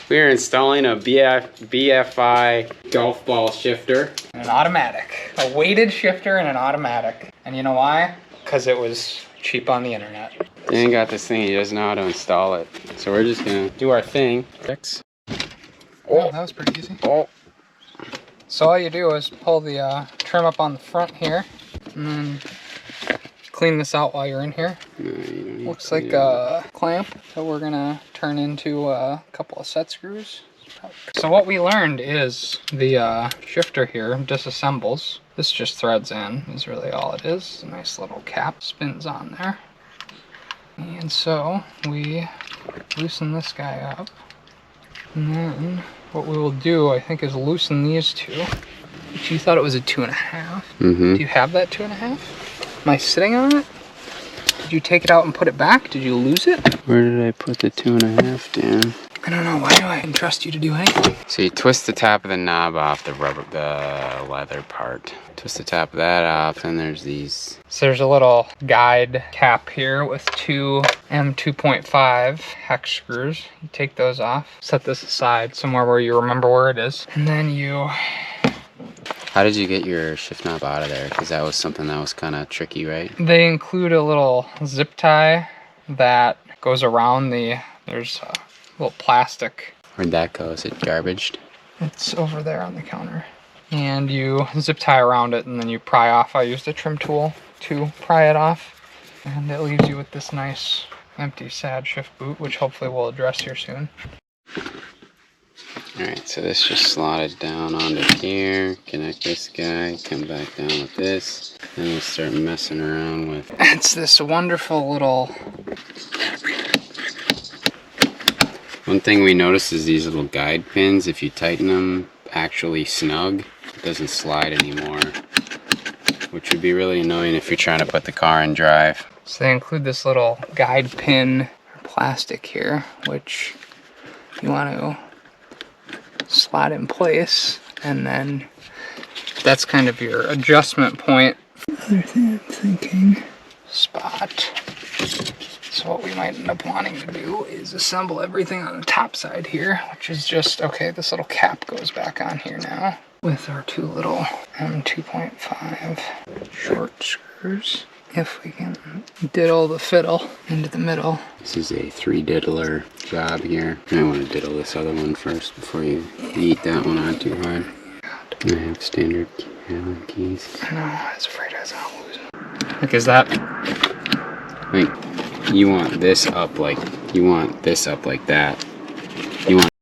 We are installing a BFI golf ball shifter. An automatic. A weighted shifter and an automatic. And you know why? Because it was cheap on the internet. Dan got this thing, he doesn't know how to install it. So we're just gonna do our thing. Oh, that was pretty easy. Oh. So all you do is pull the trim up on the front here, and then clean this out while you're in here. No, you don't need Looks to like a clamp that we're gonna turn into a couple of set screws. So what we learned is the shifter here disassembles. This just threads in, is really all it is. A nice little cap spins on there. And so we loosen this guy up. And then what we will do, I think, is loosen these two. But you thought it was a 2.5. Mm-hmm. Do you have that 2.5? Am I sitting on it? Did you take it out and put it back? Did you lose it? Where did I put the 2.5 down? I don't know. Why do I entrust you to do anything? So you twist the top of the knob off the leather part. Twist the top of that off, and there's these. So there's a little guide cap here with two M2.5 hex screws. You take those off, set this aside somewhere where you remember where it is, and then you... How did you get your shift knob out of there? Because that was something that was kind of tricky, right? They include a little zip tie that goes around the... There's a little plastic. Where'd that go? Is it garbaged? It's over there on the counter. And you zip tie around it, and then you pry off. I used a trim tool to pry it off. And it leaves you with this nice empty sad shift boot, which hopefully we'll address here soon. Alright, so this just slotted down onto here. Connect this guy, come back down with this. Then we'll start messing around with... It's this wonderful little... One thing we noticed is these little guide pins, if you tighten them actually snug, it doesn't slide anymore. Which would be really annoying if you're trying to put the car in drive. So they include this little guide pin plastic here, which you want to slot in place, and then that's kind of your adjustment point. Other thing I'm thinking, spot. So what we might end up wanting to do is assemble everything on the top side here, which is just, okay, this little cap goes back on here now with our two little M2.5 short screws. If we can diddle the fiddle into the middle. This is a 3-diddler job here. I want to diddle this other one first before you eat that one on too hard. I have standard Allen keys. I know, I was afraid I was gonna lose them. Like, is that... Wait, you want this up like that. You want